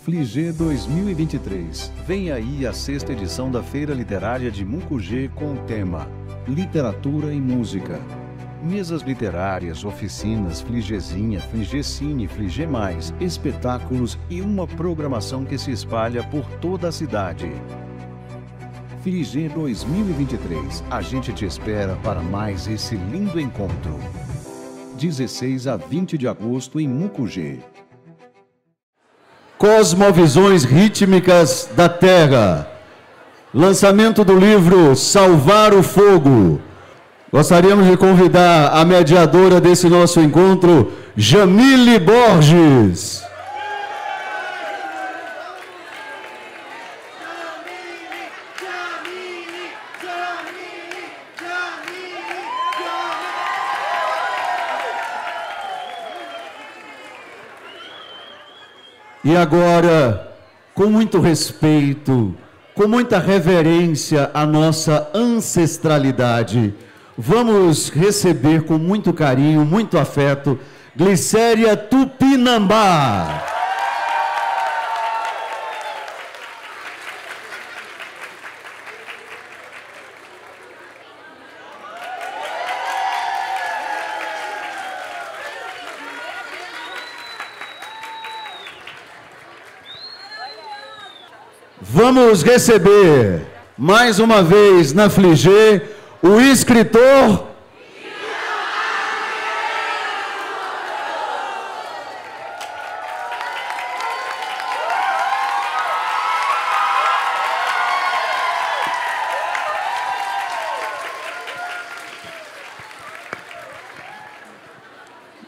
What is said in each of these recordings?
Fligê 2023. Vem aí a 6ª edição da Feira Literária de Mucugê com o tema Literatura e Música. Mesas literárias, oficinas, Fligêzinha, Fligêcine, Fligê Mais, espetáculos e uma programação que se espalha por toda a cidade. Fligê 2023. A gente te espera para mais esse lindo encontro. 16 a 20 de agosto em Mucugê. Cosmovisões Rítmicas da Terra. Lançamento do livro Salvar o Fogo. Gostaríamos de convidar a mediadora desse nosso encontro, Jamile Borges. E agora, com muito respeito, com muita reverência à nossa ancestralidade, vamos receber com muito carinho, muito afeto, Glicéria Tupinambá. Vamos receber, mais uma vez na Fligê, o escritor...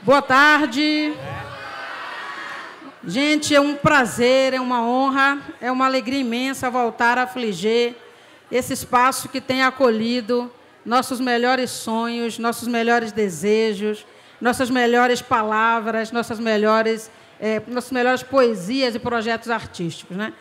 Boa tarde. Gente, é um prazer, é uma honra, é uma alegria imensa voltar a Fligê, esse espaço que tem acolhido nossos melhores sonhos, nossos melhores desejos, nossas melhores palavras, nossas melhores poesias e projetos artísticos, né?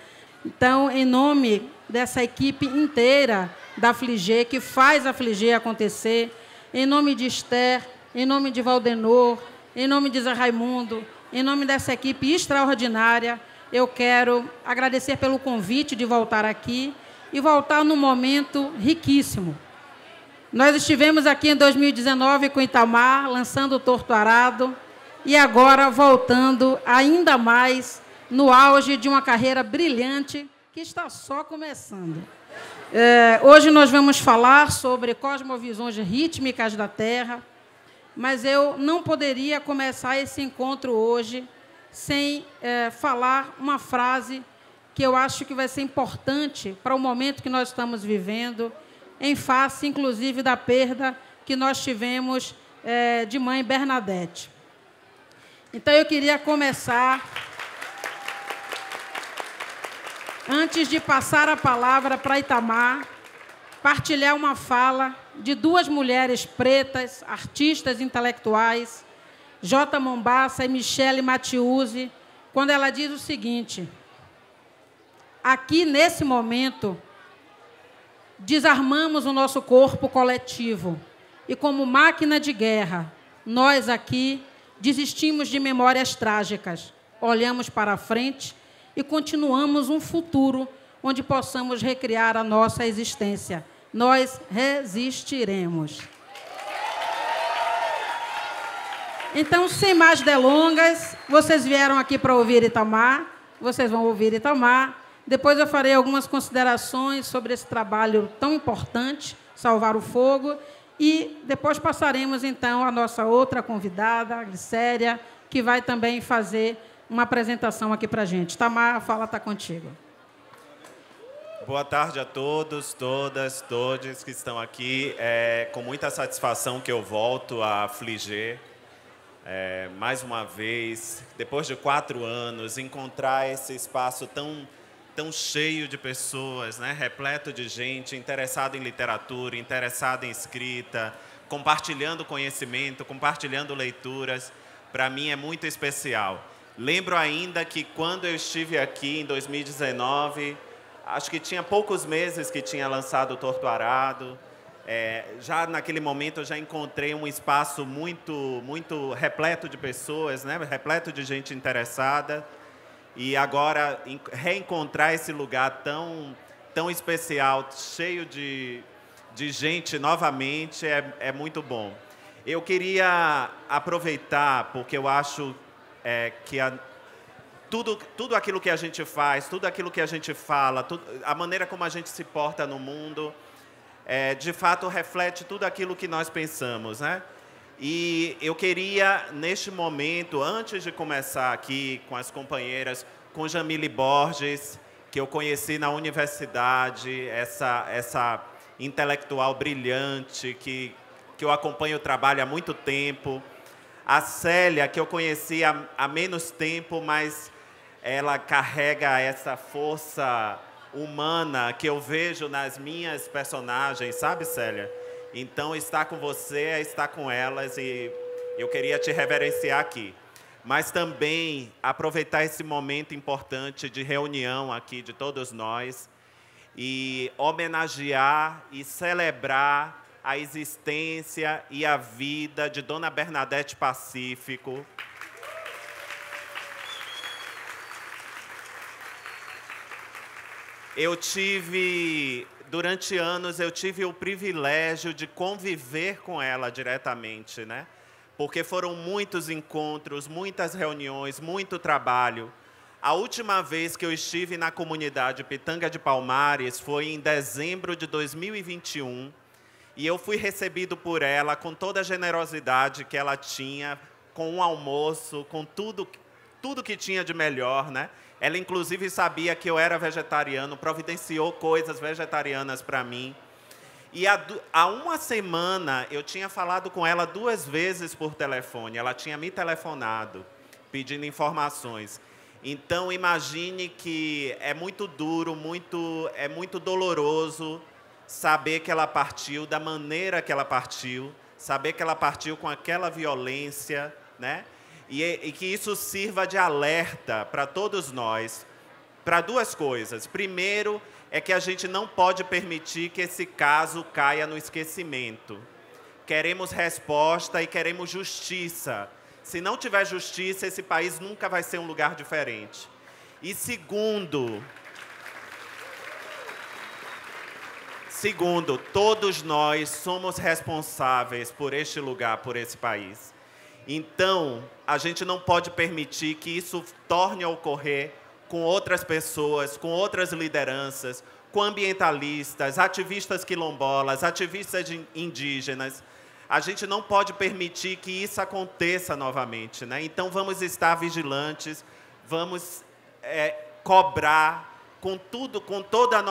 Então, em nome dessa equipe inteira da Fligê, que faz a Fligê acontecer, em nome de Esther, em nome de Valdenor, em nome de Zé Raimundo, em nome dessa equipe extraordinária, eu quero agradecer pelo convite de voltar aqui e voltar num momento riquíssimo. Nós estivemos aqui em 2019 com Itamar, lançando o Torto Arado, e agora voltando ainda mais no auge de uma carreira brilhante que está só começando. Hoje nós vamos falar sobre cosmovisões rítmicas da Terra, mas eu não poderia começar esse encontro hoje sem falar uma frase que eu acho que vai ser importante para o momento que nós estamos vivendo, em face, inclusive, da perda que nós tivemos de mãe Bernadette. Então, eu queria começar, antes de passar a palavra para Itamar, partilhar uma fala de duas mulheres pretas, artistas intelectuais, J. Mombassa e Michele Mathieuzi, quando ela diz o seguinte: aqui, nesse momento, desarmamos o nosso corpo coletivo e, como máquina de guerra, nós aqui desistimos de memórias trágicas, olhamos para a frente e continuamos um futuro onde possamos recriar a nossa existência. Nós resistiremos. Então, sem mais delongas, vocês vieram aqui para ouvir Itamar, vocês vão ouvir Itamar. Depois eu farei algumas considerações sobre esse trabalho tão importante, Salvar o Fogo, e depois passaremos, então, a nossa outra convidada, a Glicéria, que vai também fazer uma apresentação aqui para a gente. Itamar, a fala está contigo. Boa tarde a todos, todas, todes que estão aqui. É com muita satisfação que eu volto a Fligê. Mais uma vez, depois de 4 anos, encontrar esse espaço tão cheio de pessoas, né? Repleto de gente interessada em literatura, interessada em escrita, compartilhando conhecimento, compartilhando leituras, para mim é muito especial. Lembro ainda que quando eu estive aqui em 2019... acho que tinha poucos meses que tinha lançado o Torto Arado. Já naquele momento eu já encontrei um espaço muito repleto de pessoas, né? Repleto de gente interessada. E agora, reencontrar esse lugar tão especial, cheio de gente novamente, é muito bom. Eu queria aproveitar, porque eu acho que tudo aquilo que a gente faz, tudo aquilo que a gente fala, a maneira como a gente se porta no mundo, de fato reflete tudo aquilo que nós pensamos, né? E eu queria, neste momento, antes de começar aqui com as companheiras, com Jamile Borges, que eu conheci na universidade, essa intelectual brilhante que eu acompanho o trabalho há muito tempo. A Célia, que eu conheci há menos tempo, mas ela carrega essa força humana que eu vejo nas minhas personagens, sabe, Célia? Então, estar com você é estar com elas e eu queria te reverenciar aqui. Mas também aproveitar esse momento importante de reunião aqui de todos nós e homenagear e celebrar a existência e a vida de Dona Bernadette Pacífico. Durante anos, eu tive o privilégio de conviver com ela diretamente, né? Porque foram muitos encontros, muitas reuniões, muito trabalho. A última vez que eu estive na comunidade Pitanga de Palmares foi em dezembro de 2021, e eu fui recebido por ela com toda a generosidade que ela tinha, com um almoço, com tudo que tinha de melhor, né? Ela, inclusive, sabia que eu era vegetariano, providenciou coisas vegetarianas para mim. E há uma semana, eu tinha falado com ela 2 vezes por telefone. Ela tinha me telefonado, pedindo informações. Então, imagine que é muito duro, é muito doloroso saber que ela partiu da maneira que ela partiu, saber que ela partiu com aquela violência, né? E que isso sirva de alerta para todos nós, para 2 coisas. Primeiro, é que a gente não pode permitir que esse caso caia no esquecimento. Queremos resposta e queremos justiça. Se não tiver justiça, esse país nunca vai ser um lugar diferente. E segundo, todos nós somos responsáveis por este lugar, por esse país. Então, a gente não pode permitir que isso torne a ocorrer com outras pessoas, com outras lideranças, com ambientalistas, ativistas quilombolas, ativistas indígenas. A gente não pode permitir que isso aconteça novamente, né? Então, vamos estar vigilantes, vamos cobrar com toda a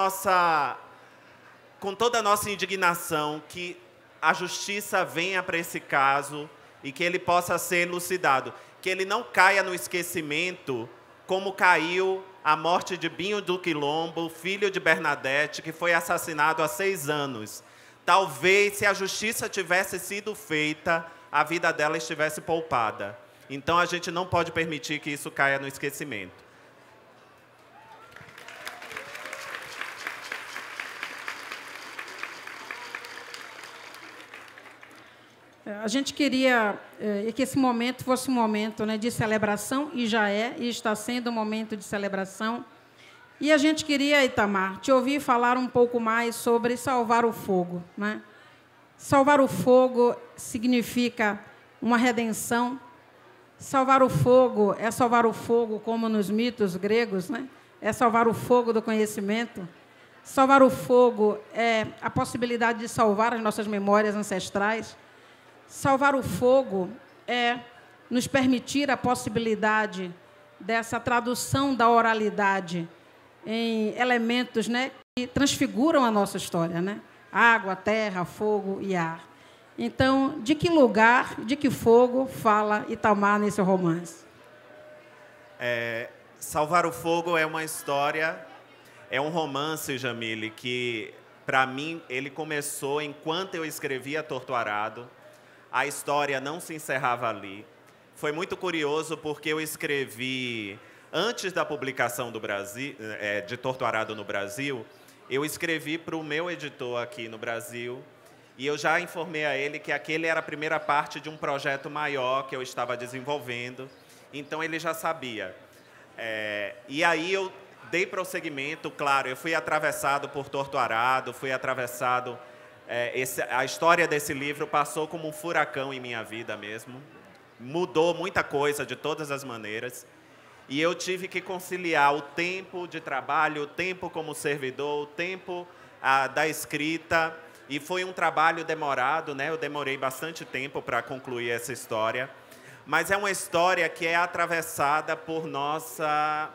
nossa indignação que a justiça venha para esse caso e que ele possa ser elucidado, que ele não caia no esquecimento como caiu a morte de Binho do Quilombo, filho de Bernadette, que foi assassinado há 6 anos. Talvez, se a justiça tivesse sido feita, a vida dela estivesse poupada. Então, a gente não pode permitir que isso caia no esquecimento. A gente queria que esse momento fosse um momento, né, de celebração, e já e está sendo um momento de celebração. E a gente queria, Itamar, te ouvir falar um pouco mais sobre salvar o fogo, né? Salvar o fogo significa uma redenção. Salvar o fogo é salvar o fogo, como nos mitos gregos, né? É salvar o fogo do conhecimento. Salvar o fogo é a possibilidade de salvar as nossas memórias ancestrais. Salvar o fogo é nos permitir a possibilidade dessa tradução da oralidade em elementos, né, que transfiguram a nossa história, né? Água, terra, fogo e ar. Então, de que lugar, de que fogo fala Itamar nesse romance? Salvar o Fogo é uma história, é um romance, Jamile, que, para mim, ele começou enquanto eu escrevia Torturado. A história não se encerrava ali. Foi muito curioso porque eu escrevi, antes da publicação do Brasil, de Torturado no Brasil, eu escrevi para o meu editor aqui no Brasil e eu já informei a ele que aquele era a primeira parte de um projeto maior que eu estava desenvolvendo, então ele já sabia. E aí eu dei prosseguimento, claro, eu fui atravessado por Torto Arado, fui atravessado... a história desse livro passou como um furacão em minha vida mesmo. Mudou muita coisa de todas as maneiras. E eu tive que conciliar o tempo de trabalho, o tempo como servidor, o tempo da escrita. E foi um trabalho demorado, né? Eu demorei bastante tempo para concluir essa história. Mas é uma história que é atravessada por nossa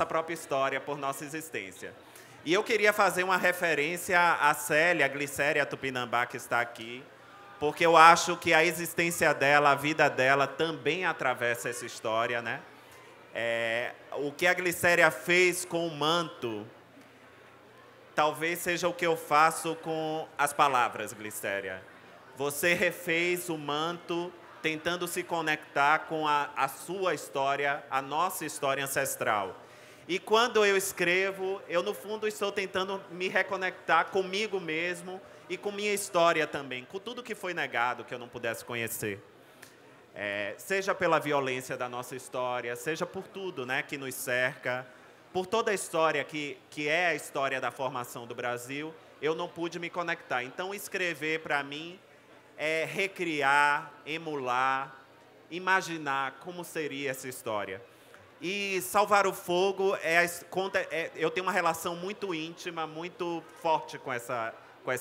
própria história, por nossa existência. E eu queria fazer uma referência à Célia, a Glicéria Tupinambá, que está aqui, porque eu acho que a existência dela, a vida dela, também atravessa essa história, né? O que a Glicéria fez com o manto, talvez seja o que eu faço com as palavras, Glicéria. Você refez o manto tentando se conectar com a sua história, a nossa história ancestral. E quando eu escrevo, eu, no fundo, estou tentando me reconectar comigo mesmo e com minha história também, com tudo que foi negado, que eu não pudesse conhecer. Seja pela violência da nossa história, seja por tudo, né, que nos cerca, por toda a história que é a história da formação do Brasil, eu não pude me conectar. Então, escrever, para mim, é recriar, emular, imaginar como seria essa história. E Salvar o Fogo, eu tenho uma relação muito íntima, muito forte com essa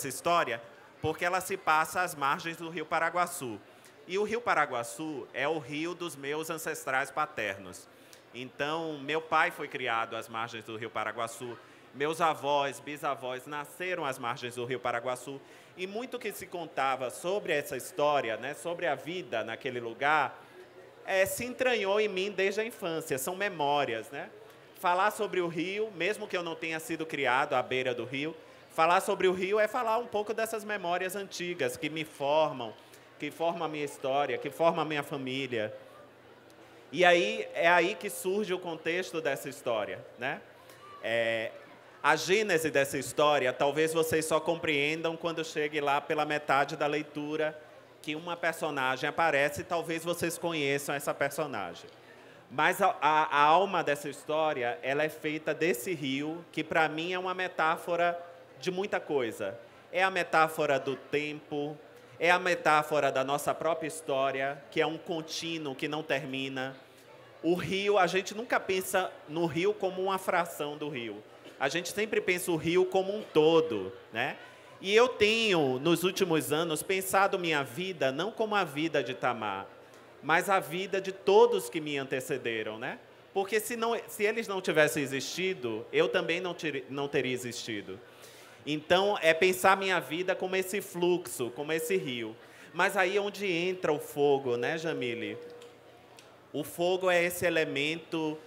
história, porque ela se passa às margens do Rio Paraguaçu. E o Rio Paraguaçu é o rio dos meus ancestrais paternos. Então, meu pai foi criado às margens do Rio Paraguaçu, meus avós, bisavós nasceram às margens do Rio Paraguaçu, e muito que se contava sobre essa história, né, sobre a vida naquele lugar, se entranhou em mim desde a infância, são memórias, né? Falar sobre o rio, mesmo que eu não tenha sido criado à beira do rio, falar sobre o rio é falar um pouco dessas memórias antigas que me formam, que formam a minha história, que formam a minha família. E aí, é aí que surge o contexto dessa história, né? A gênese dessa história, talvez vocês só compreendam quando chegue lá pela metade da leitura, que uma personagem aparece e talvez vocês conheçam essa personagem. Mas a alma dessa história, ela é feita desse rio, que para mim é uma metáfora de muita coisa. É a metáfora do tempo, é a metáfora da nossa própria história, que é um contínuo que não termina. O rio, a gente nunca pensa no rio como uma fração do rio. A gente sempre pensa o rio como um todo, né? E eu tenho, nos últimos anos, pensado minha vida não como a vida de Itamar, mas a vida de todos que me antecederam, né? Porque se eles não tivessem existido, eu também não teria existido. Então, é pensar minha vida como esse fluxo, como esse rio. Mas aí é onde entra o fogo, né, Jamile? O fogo é esse elemento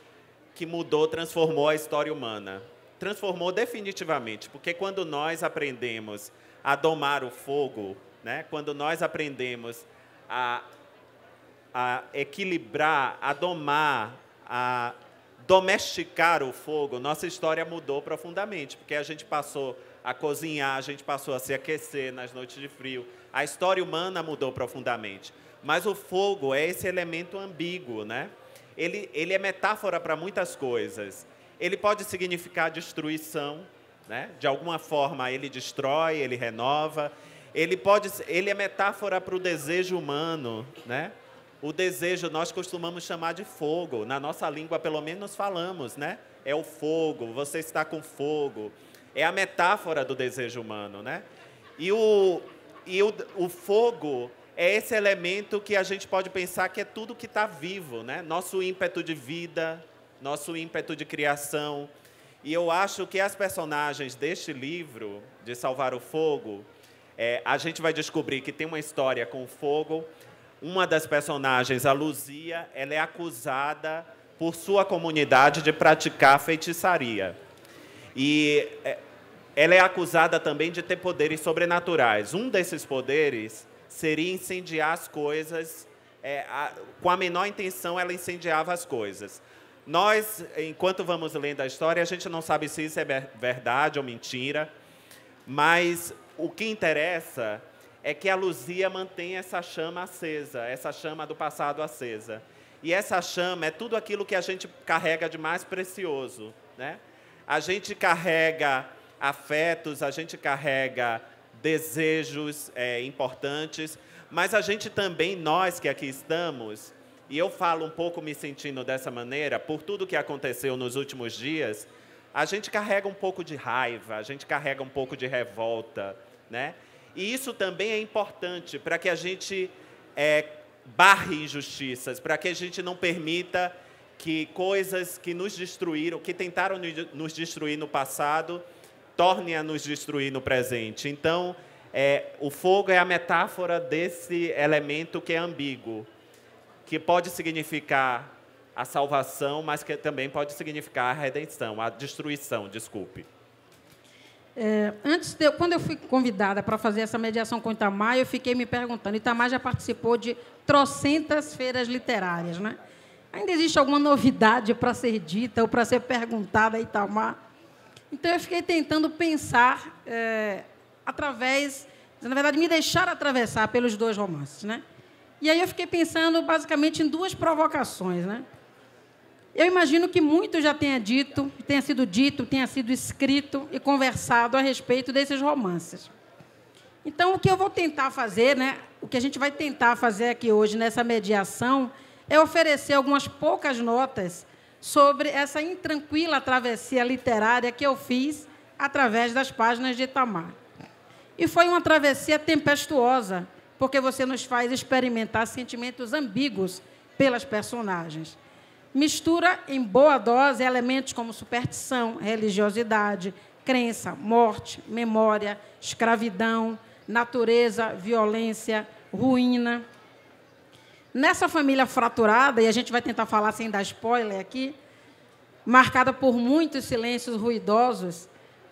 que mudou, transformou a história humana. Transformou definitivamente, porque quando nós aprendemos a domar o fogo, né? Quando nós aprendemos a equilibrar, a domar, a domesticar o fogo, nossa história mudou profundamente, porque a gente passou a cozinhar, a gente passou a se aquecer nas noites de frio. A história humana mudou profundamente. Mas o fogo é esse elemento ambíguo, né? Ele é metáfora para muitas coisas. Ele pode significar destruição, né? De alguma forma ele destrói, ele renova. Ele é metáfora para o desejo humano, né? O desejo nós costumamos chamar de fogo. Na nossa língua, pelo menos, falamos, né? É o fogo, você está com fogo. É a metáfora do desejo humano, né? E o fogo é esse elemento que a gente pode pensar que é tudo que está vivo, né? Nosso ímpeto de vida, nosso ímpeto de criação. E eu acho que as personagens deste livro, de Salvar o Fogo, a gente vai descobrir que tem uma história com o fogo. Uma das personagens, a Luzia, ela é acusada por sua comunidade de praticar feitiçaria. E ela é acusada também de ter poderes sobrenaturais. Um desses poderes seria incendiar as coisas. Com a menor intenção, ela incendiava as coisas. Nós, enquanto vamos lendo a história, a gente não sabe se isso é verdade ou mentira, mas o que interessa é que a Luzia mantém essa chama acesa, essa chama do passado acesa. E essa chama é tudo aquilo que a gente carrega de mais precioso, né? A gente carrega afetos, a gente carrega desejos importantes, mas a gente também, nós que aqui estamos, e eu falo um pouco me sentindo dessa maneira, por tudo que aconteceu nos últimos dias, a gente carrega um pouco de raiva, a gente carrega um pouco de revolta, né? E isso também é importante para que a gente barre injustiças, para que a gente não permita que coisas que nos destruíram, que tentaram nos destruir no passado, tornem a nos destruir no presente. Então, o fogo é a metáfora desse elemento que é ambíguo, que pode significar a salvação, mas que também pode significar a redenção, a destruição, desculpe. Quando eu fui convidada para fazer essa mediação com o Itamar, eu fiquei me perguntando, Itamar já participou de trocentas feiras literárias, né? Ainda existe alguma novidade para ser dita ou para ser perguntada a Itamar? Então, eu fiquei tentando pensar na verdade, me deixar atravessar pelos dois romances, né? E aí eu fiquei pensando, basicamente, em duas provocações, né? Eu imagino que muito já tenha sido escrito e conversado a respeito desses romances. Então, o que eu vou tentar fazer, né, o que a gente vai tentar fazer aqui hoje nessa mediação, é oferecer algumas poucas notas sobre essa intranquila travessia literária que eu fiz através das páginas de Itamar. E foi uma travessia tempestuosa, porque você nos faz experimentar sentimentos ambíguos pelas personagens. Mistura em boa dose elementos como superstição, religiosidade, crença, morte, memória, escravidão, natureza, violência, ruína. Nessa família fraturada, e a gente vai tentar falar sem dar spoiler aqui, marcada por muitos silêncios ruidosos,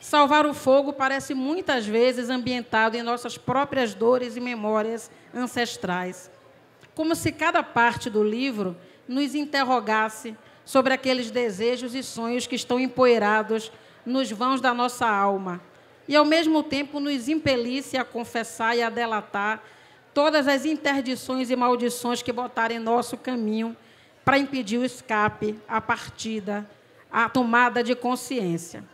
Salvar o Fogo parece muitas vezes ambientado em nossas próprias dores e memórias ancestrais. Como se cada parte do livro nos interrogasse sobre aqueles desejos e sonhos que estão empoeirados nos vãos da nossa alma e, ao mesmo tempo, nos impelisse a confessar e a delatar todas as interdições e maldições que botaram em nosso caminho para impedir o escape, a partida, a tomada de consciência.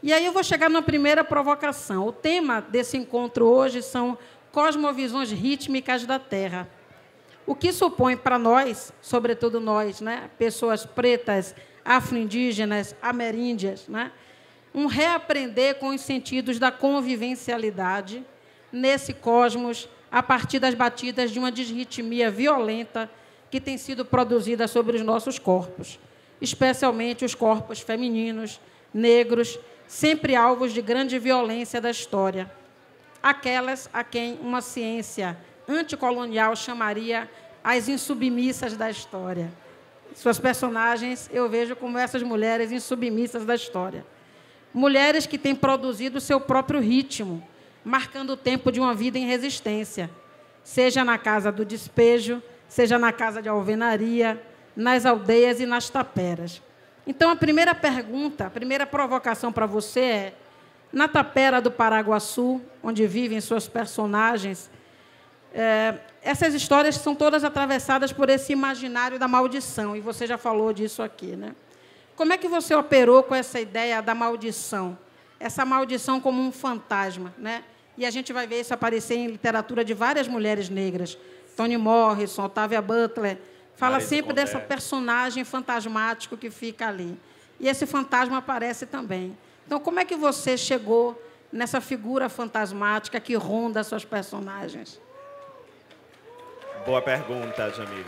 E aí eu vou chegar na primeira provocação. O tema desse encontro hoje são cosmovisões rítmicas da Terra. O que supõe para nós, sobretudo nós, né, pessoas pretas, afro-indígenas, ameríndias, né, um reaprender com os sentidos da convivencialidade nesse cosmos, a partir das batidas de uma desritmia violenta que tem sido produzida sobre os nossos corpos, especialmente os corpos femininos, negros, sempre alvos de grande violência da história. Aquelas a quem uma ciência anticolonial chamaria as insubmissas da história. Suas personagens eu vejo como essas mulheres insubmissas da história. Mulheres que têm produzido o seu próprio ritmo, marcando o tempo de uma vida em resistência, seja na casa do despejo, seja na casa de alvenaria, nas aldeias e nas taperas. Então, a primeira pergunta, a primeira provocação para você é: na tapera do Paraguaçu, onde vivem suas personagens, essas histórias são todas atravessadas por esse imaginário da maldição, e você já falou disso aqui, né? Como é que você operou com essa ideia da maldição? Essa maldição como um fantasma, né? E a gente vai ver isso aparecer em literatura de várias mulheres negras. Toni Morrison, Octavia Butler, fala sempre dessa personagem fantasmático que fica ali. E esse fantasma aparece também. Então, como é que você chegou nessa figura fantasmática que ronda suas personagens? Boa pergunta, Jamile.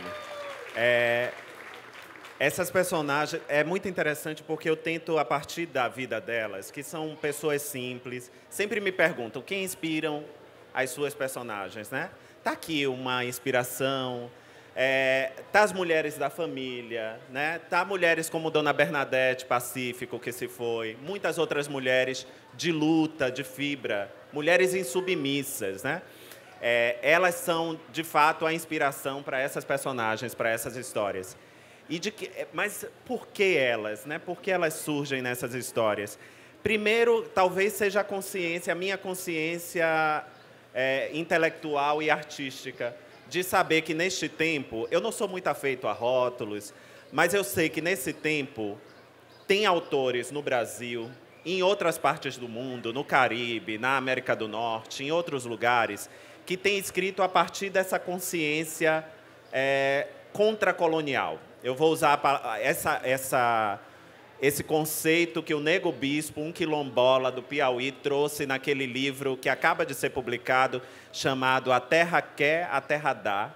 Essas personagens, é muito interessante porque eu tento, a partir da vida delas, que são pessoas simples, sempre me perguntam quem inspiram as suas personagens, né? Tá aqui uma inspiração, tá as mulheres da família, né? Tá mulheres como Dona Bernadette Pacífico, que se foi, muitas outras mulheres de luta, de fibra, mulheres insubmissas, né? Elas são, de fato, a inspiração para essas personagens, para essas histórias. Mas por que elas, né? Por que elas surgem nessas histórias? Primeiro, talvez seja a minha consciência intelectual e artística, de saber que neste tempo, eu não sou muito afeito a rótulos, mas eu sei que nesse tempo tem autores no Brasil, em outras partes do mundo, no Caribe, na América do Norte, em outros lugares, que têm escrito a partir dessa consciência contracolonial. Eu vou usar esse conceito que o Nego Bispo, um quilombola do Piauí, trouxe naquele livro que acaba de ser publicado, chamado A Terra Quer, a Terra Dá,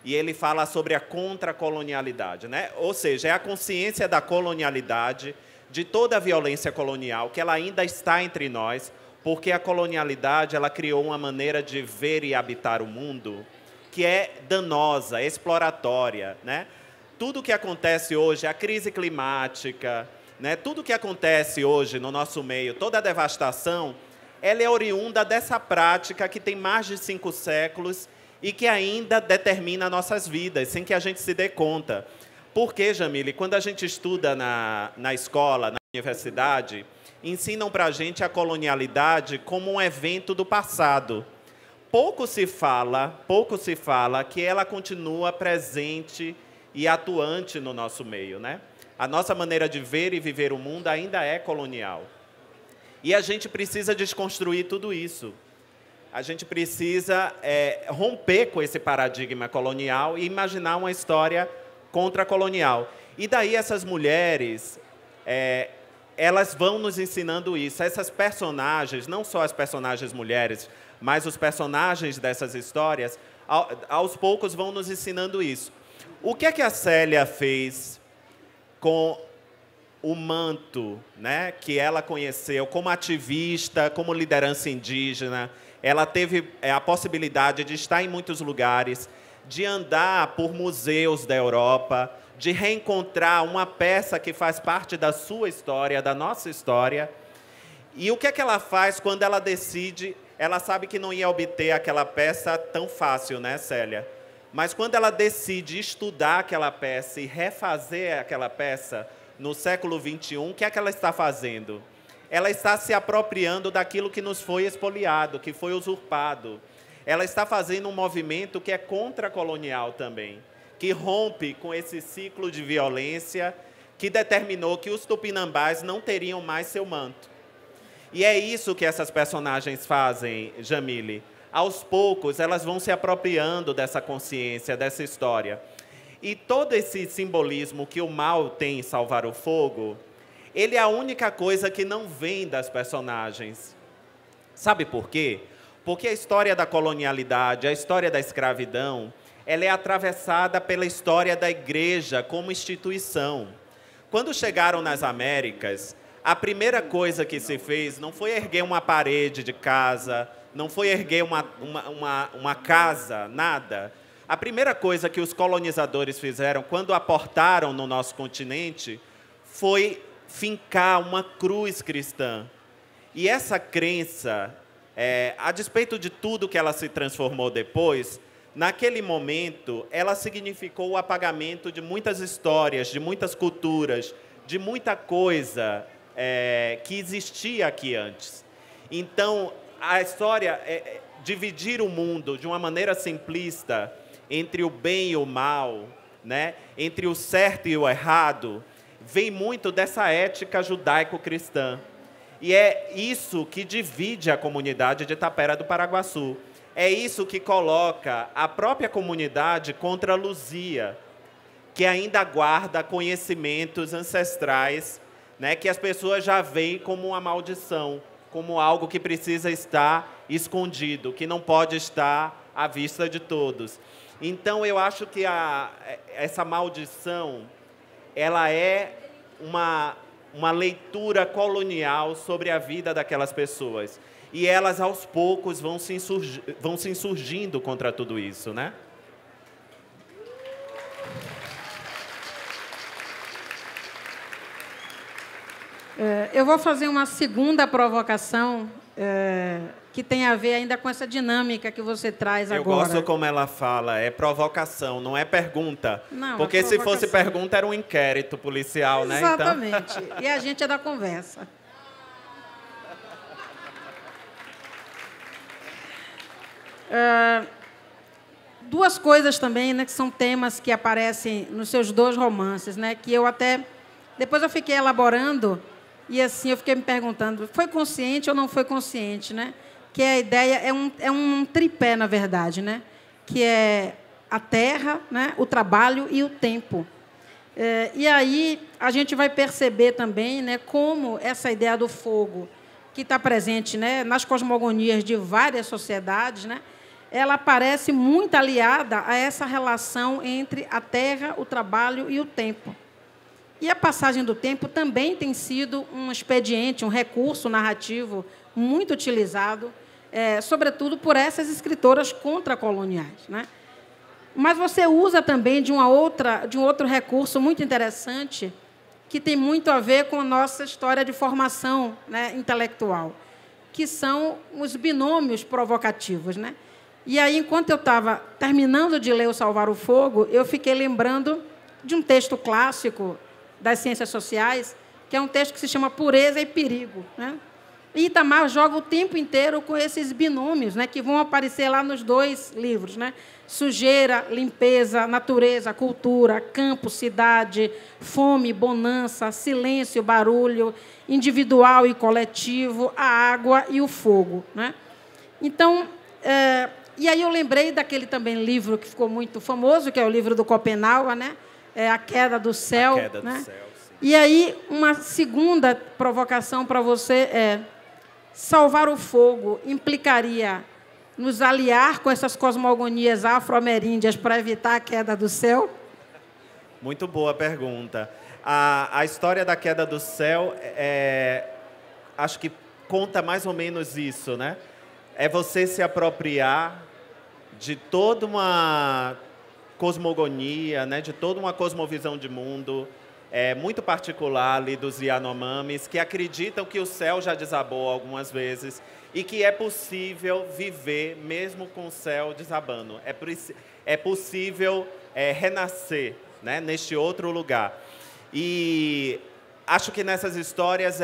e ele fala sobre a contracolonialidade, né? Ou seja, é a consciência da colonialidade, de toda a violência colonial, que ela ainda está entre nós, porque a colonialidade ela criou uma maneira de ver e habitar o mundo que é danosa, exploratória, né? Tudo que acontece hoje, a crise climática, né? Tudo que acontece hoje no nosso meio, toda a devastação, ela é oriunda dessa prática que tem mais de 5 séculos e que ainda determina nossas vidas, sem que a gente se dê conta. Porque, Jamile, quando a gente estuda na escola, na universidade, ensinam para a gente a colonialidade como um evento do passado. Pouco se fala que ela continua presente e atuante no nosso meio, né? A nossa maneira de ver e viver o mundo ainda é colonial. E a gente precisa desconstruir tudo isso. A gente precisa romper com esse paradigma colonial e imaginar uma história contracolonial. E daí essas mulheres, elas vão nos ensinando isso. Essas personagens, não só as personagens mulheres, mas os personagens dessas histórias, aos poucos vão nos ensinando isso. O que é que a Célia fez com o manto, né, que ela conheceu como ativista, como liderança indígena? Ela teve a possibilidade de estar em muitos lugares, de andar por museus da Europa, de reencontrar uma peça que faz parte da sua história, da nossa história. E o que é que ela faz quando ela decide? Ela sabe que não ia obter aquela peça tão fácil, né, Célia? Mas quando ela decide estudar aquela peça e refazer aquela peça no século XXI, o que é que ela está fazendo? Ela está se apropriando daquilo que nos foi expoliado, que foi usurpado. Ela está fazendo um movimento que é contracolonial também, que rompe com esse ciclo de violência que determinou que os tupinambás não teriam mais seu manto. E é isso que essas personagens fazem, Jamile. Aos poucos, elas vão se apropriando dessa consciência, dessa história. E todo esse simbolismo que o mal tem em Salvar o Fogo, ele é a única coisa que não vem das personagens. Sabe por quê? Porque a história da colonialidade, a história da escravidão, ela é atravessada pela história da igreja como instituição. Quando chegaram nas Américas, a primeira coisa que se fez não foi erguer uma parede de casa, não foi erguer uma casa, nada. A primeira coisa que os colonizadores fizeram quando aportaram no nosso continente foi fincar uma cruz cristã. E essa crença, a despeito de tudo que ela se transformou depois, naquele momento, ela significou o apagamento de muitas histórias, de muitas culturas, de muita coisa que existia aqui antes. Então, a história dividir o mundo de uma maneira simplista entre o bem e o mal, né? Entre o certo e o errado, vem muito dessa ética judaico-cristã. E é isso que divide a comunidade de Tapera do Paraguaçu. É isso que coloca a própria comunidade contra a Luzia, que ainda guarda conhecimentos ancestrais, né, que as pessoas já veem como uma maldição, como algo que precisa estar escondido, que não pode estar à vista de todos. Então, eu acho que essa maldição, ela é uma leitura colonial sobre a vida daquelas pessoas. E elas, aos poucos, vão se insurgindo contra tudo isso, né? Eu vou fazer uma segunda provocação que tem a ver ainda com essa dinâmica que você traz agora. Eu gosto como ela fala, é provocação, não é pergunta. Não, porque se fosse pergunta, era um inquérito policial, né? Exatamente. Então... E a gente é da conversa. duas coisas também, né, que são temas que aparecem nos seus dois romances, né, que eu até... Depois eu fiquei elaborando e assim eu fiquei me perguntando, foi consciente ou não foi consciente, né? Que a ideia é um tripé, na verdade, né? Que é a terra, né, o trabalho e o tempo. E aí a gente vai perceber também, né, como essa ideia do fogo, que está presente, né, nas cosmogonias de várias sociedades, né, ela parece muito aliada a essa relação entre a terra, o trabalho e o tempo. E a passagem do tempo também tem sido um expediente, um recurso narrativo muito utilizado, sobretudo por essas escritoras contracoloniais, né? Mas você usa também de um outro recurso muito interessante, que tem muito a ver com a nossa história de formação, né, intelectual, que são os binômios provocativos, né? E aí, enquanto eu estava terminando de ler O Salvar o Fogo, eu fiquei lembrando de um texto clássico das ciências sociais, que é um texto que se chama Pureza e Perigo, né? E Itamar joga o tempo inteiro com esses binômios, né, que vão aparecer lá nos dois livros, né? Sujeira, limpeza, natureza, cultura, campo, cidade, fome, bonança, silêncio, barulho, individual e coletivo, a água e o fogo, né? Então, e aí eu lembrei daquele também livro que ficou muito famoso, que é o livro do Schopenhauer, né? A Queda do Céu. A Queda do Céu, sim. E aí, uma segunda provocação para você é: salvar o fogo implicaria nos aliar com essas cosmogonias afro-ameríndias para evitar a queda do céu? Muito boa pergunta. A história da queda do céu, acho que conta mais ou menos isso, né? É você se apropriar de toda uma cosmogonia, né? De toda uma cosmovisão de mundo, muito particular ali dos Yanomamis, que acreditam que o céu já desabou algumas vezes e que é possível viver mesmo com o céu desabando. É possível renascer, né, neste outro lugar. E acho que nessas histórias,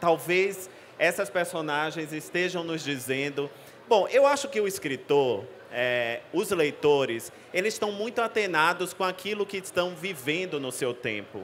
talvez essas personagens estejam nos dizendo... Bom, eu acho que o escritor, os leitores, eles estão muito atenados com aquilo que estão vivendo no seu tempo.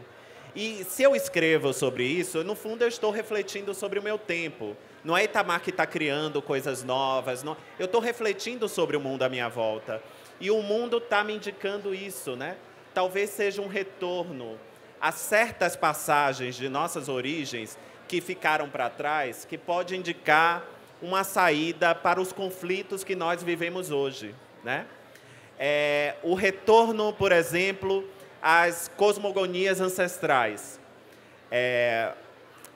E se eu escrevo sobre isso, no fundo eu estou refletindo sobre o meu tempo. Não é Itamar que está criando coisas novas. Não. Eu estou refletindo sobre o mundo à minha volta. E o mundo está me indicando isso, né? Talvez seja um retorno a certas passagens de nossas origens que ficaram para trás, que pode indicar uma saída para os conflitos que nós vivemos hoje, né? O retorno, por exemplo, às cosmogonias ancestrais.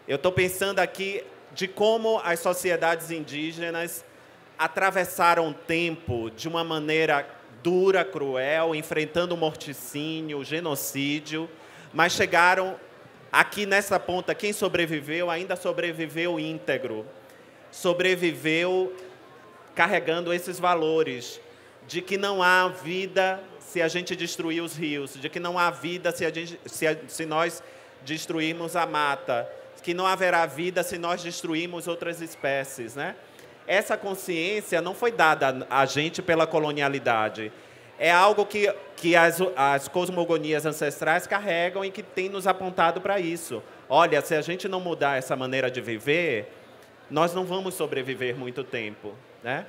Eu estou pensando aqui de como as sociedades indígenas atravessaram o tempo de uma maneira dura, cruel, enfrentando o morticínio, o genocídio, mas chegaram aqui nessa ponta, quem sobreviveu ainda sobreviveu íntegro, sobreviveu carregando esses valores de que não há vida se a gente destruir os rios, de que não há vida se nós destruirmos a mata, que não haverá vida se nós destruirmos outras espécies, né? Essa consciência não foi dada a gente pela colonialidade. É algo que as cosmogonias ancestrais carregam e que tem nos apontado para isso. Olha, se a gente não mudar essa maneira de viver, nós não vamos sobreviver muito tempo, né?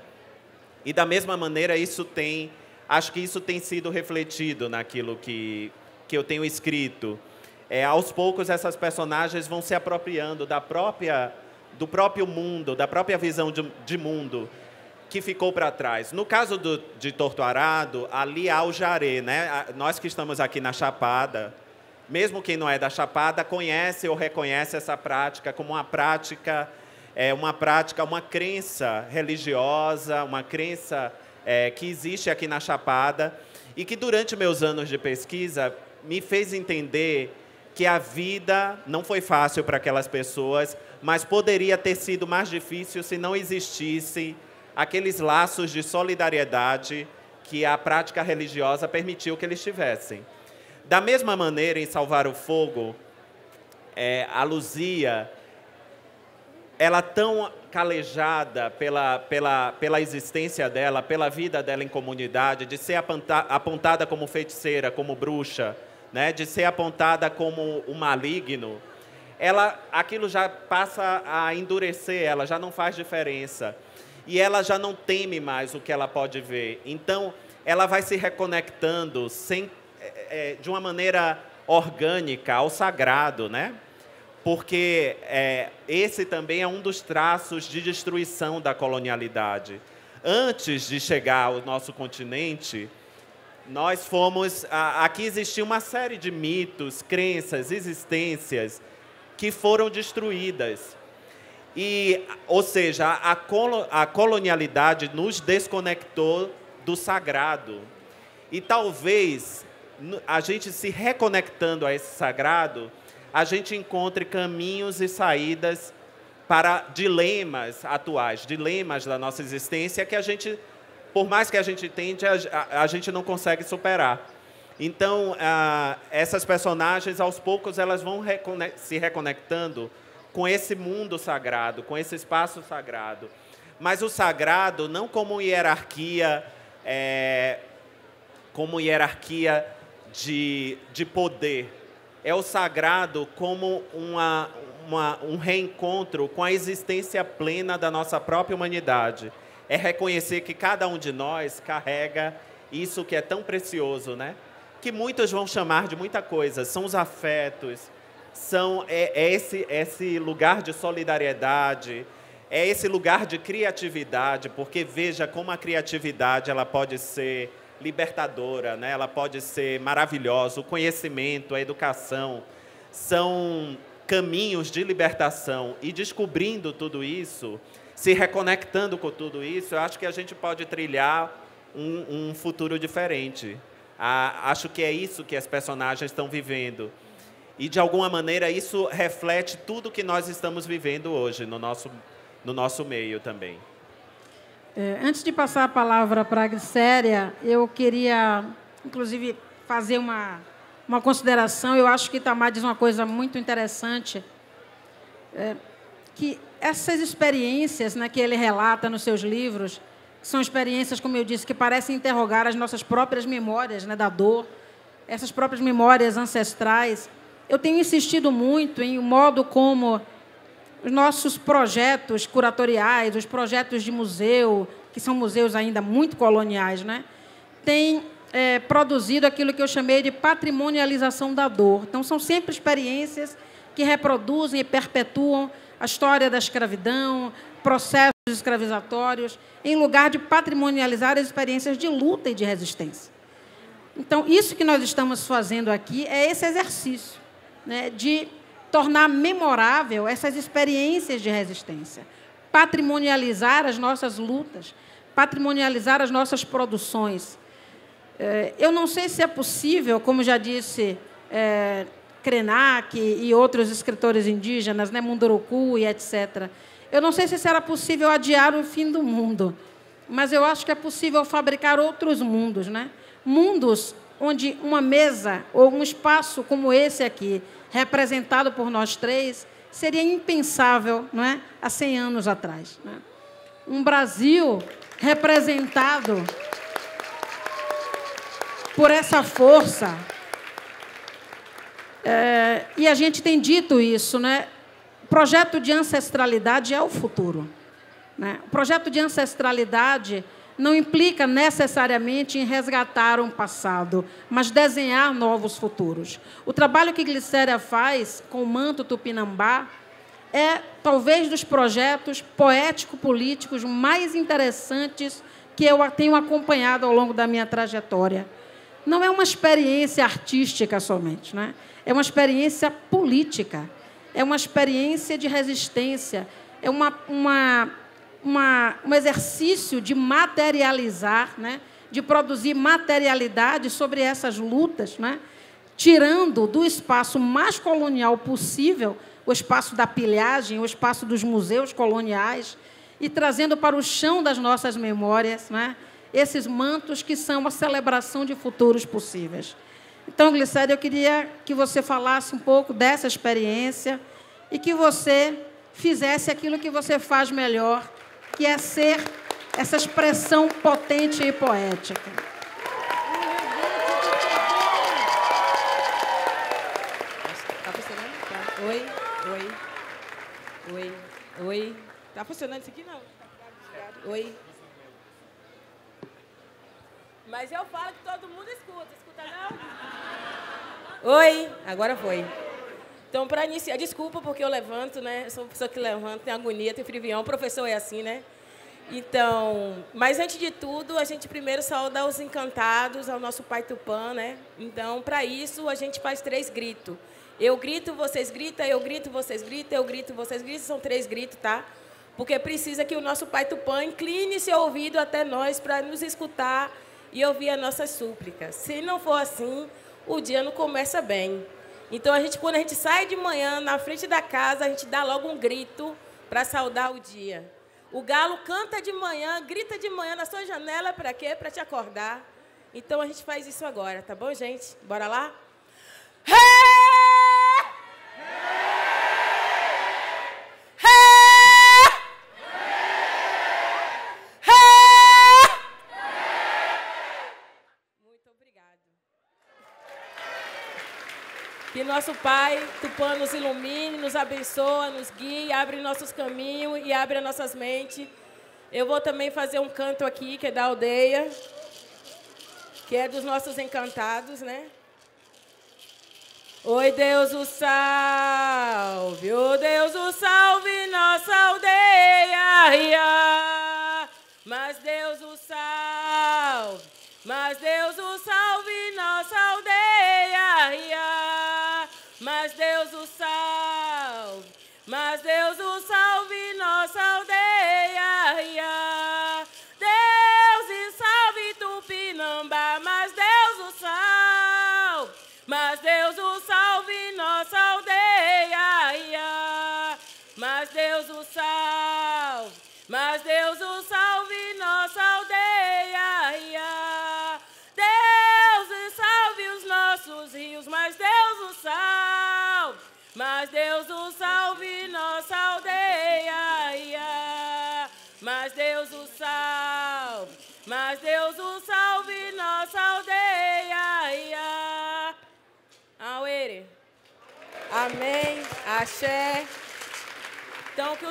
E, da mesma maneira, acho que isso tem sido refletido naquilo que eu tenho escrito. Aos poucos, essas personagens vão se apropriando do próprio mundo, da própria visão de mundo que ficou para trás. No caso de Torto Arado, ali há o jaré, né? Nós que estamos aqui na Chapada, mesmo quem não é da Chapada, conhece ou reconhece essa prática como uma prática, uma crença religiosa, uma crença que existe aqui na Chapada e que, durante meus anos de pesquisa, me fez entender que a vida não foi fácil para aquelas pessoas, mas poderia ter sido mais difícil se não existisse aqueles laços de solidariedade que a prática religiosa permitiu que eles tivessem. Da mesma maneira, em Salvar o Fogo, a Luzia ela tão calejada pela existência dela, pela vida dela em comunidade, de ser apontada como feiticeira, como bruxa, né? De ser apontada como um maligno, aquilo já passa a endurecer, ela já não faz diferença. E ela já não teme mais o que ela pode ver. Então, ela vai se reconectando de uma maneira orgânica ao sagrado, né? Porque esse também é um dos traços de destruição da colonialidade. Antes de chegar ao nosso continente, nós fomos... Aqui existia uma série de mitos, crenças, existências que foram destruídas. Ou seja, a colonialidade nos desconectou do sagrado. E talvez a gente se reconectando a esse sagrado, a gente encontre caminhos e saídas para dilemas atuais, dilemas da nossa existência que a gente, por mais que a gente tente, a gente não consegue superar. Então, essas personagens, aos poucos, elas vão se reconectando com esse mundo sagrado, com esse espaço sagrado. Mas o sagrado não como hierarquia, de poder. É o sagrado como um reencontro com a existência plena da nossa própria humanidade. É reconhecer que cada um de nós carrega isso que é tão precioso, né? Que muitos vão chamar de muita coisa. São os afetos, esse lugar de solidariedade, é esse lugar de criatividade, porque veja como a criatividade ela pode ser libertadora, né? Ela pode ser maravilhosa. O conhecimento, a educação são caminhos de libertação. E descobrindo tudo isso, se reconectando com tudo isso, eu acho que a gente pode trilhar um futuro diferente. Acho que é isso que as personagens estão vivendo. E, de alguma maneira, isso reflete tudo que nós estamos vivendo hoje no nosso meio também. Antes de passar a palavra para a Glicéria, eu queria, inclusive, fazer uma consideração. Eu acho que Itamar diz uma coisa muito interessante, que essas experiências, né, que ele relata nos seus livros, são experiências, como eu disse, que parecem interrogar as nossas próprias memórias, né, da dor, essas próprias memórias ancestrais. Eu tenho insistido muito em o modo como os nossos projetos curatoriais, os projetos de museu, que são museus ainda muito coloniais, né, têm produzido aquilo que eu chamei de patrimonialização da dor. Então, são sempre experiências que reproduzem e perpetuam a história da escravidão, processos escravizatórios, em lugar de patrimonializar as experiências de luta e de resistência. Então, isso que nós estamos fazendo aqui é esse exercício, né, de tornar memorável essas experiências de resistência, patrimonializar as nossas lutas, patrimonializar as nossas produções. Eu não sei se é possível, como já disse Krenak e outros escritores indígenas, né, Munduruku e etc., eu não sei se será possível adiar o fim do mundo, mas eu acho que é possível fabricar outros mundos, né? Mundos onde uma mesa ou um espaço como esse aqui, representado por nós três, seria impensável, não é? Há 100 anos atrás, né? Um Brasil representado por essa força. E a gente tem dito isso, né? O projeto de ancestralidade é o futuro, né? O projeto de ancestralidade não implica necessariamente em resgatar um passado, mas desenhar novos futuros. O trabalho que Glicéria faz com o Manto Tupinambá é, talvez, dos projetos poético-políticos mais interessantes que eu tenho acompanhado ao longo da minha trajetória. Não é uma experiência artística somente, né? É uma experiência política, é uma experiência de resistência, é um exercício de materializar, né, de produzir materialidade sobre essas lutas, né, tirando do espaço mais colonial possível, o espaço da pilhagem, o espaço dos museus coloniais, e trazendo para o chão das nossas memórias, né, esses mantos que são a celebração de futuros possíveis. Então, Glicéria, eu queria que você falasse um pouco dessa experiência e que você fizesse aquilo que você faz melhor, que é ser essa expressão potente e poética. Tá funcionando? Oi, oi, oi, oi. Tá funcionando isso aqui, não? Oi. Mas eu falo que todo mundo escuta. Escuta, não? Oi, agora foi. Então, para iniciar, desculpa porque eu levanto, né? Eu sou uma pessoa que levanta, tem agonia, tem frivião. O professor é assim, né? Então, mas antes de tudo, a gente primeiro sauda os encantados, ao nosso Pai Tupã, né? Então, para isso, a gente faz 3 gritos. Eu grito, vocês gritam, eu grito, vocês gritam, eu grito, vocês gritam. São 3 gritos, tá? Porque precisa que o nosso Pai Tupã incline seu ouvido até nós para nos escutar e ouvir as nossas súplicas. Se não for assim, o dia não começa bem. Então, quando a gente sai de manhã, na frente da casa, a gente dá logo um grito para saudar o dia. O galo canta de manhã, grita de manhã na sua janela, para quê? Para te acordar. Então, a gente faz isso agora, tá bom, gente? Bora lá? Muito obrigado. Que nosso Pai Tupã nos ilumine, nos abençoe, nos guie, abre nossos caminhos e abre as nossas mentes. Eu vou também fazer um canto aqui, que é da aldeia, que é dos nossos encantados, né? Oi, Deus o salve, oh Deus o salve, nossa aldeia, ia. Mas Deus o salve, mas Deus o salve, nossa aldeia, ia. Mas Deus o salve, mas Deus o salve, nossa aldeia, ia. Deus e salve Tupinambá, mas Deus o salve, mas Deus o salve, nossa aldeia, ia. Mas Deus o salve, mas Deus o salve, nossa aldeia, ia. Deus e salve os nossos rios, mas Deus o salve, mas Deus o salve, nossa aldeia, ia. Mas Deus o salve, mas Deus o salve, nossa aldeia, ia. Auere. Amém. Axé. Então, que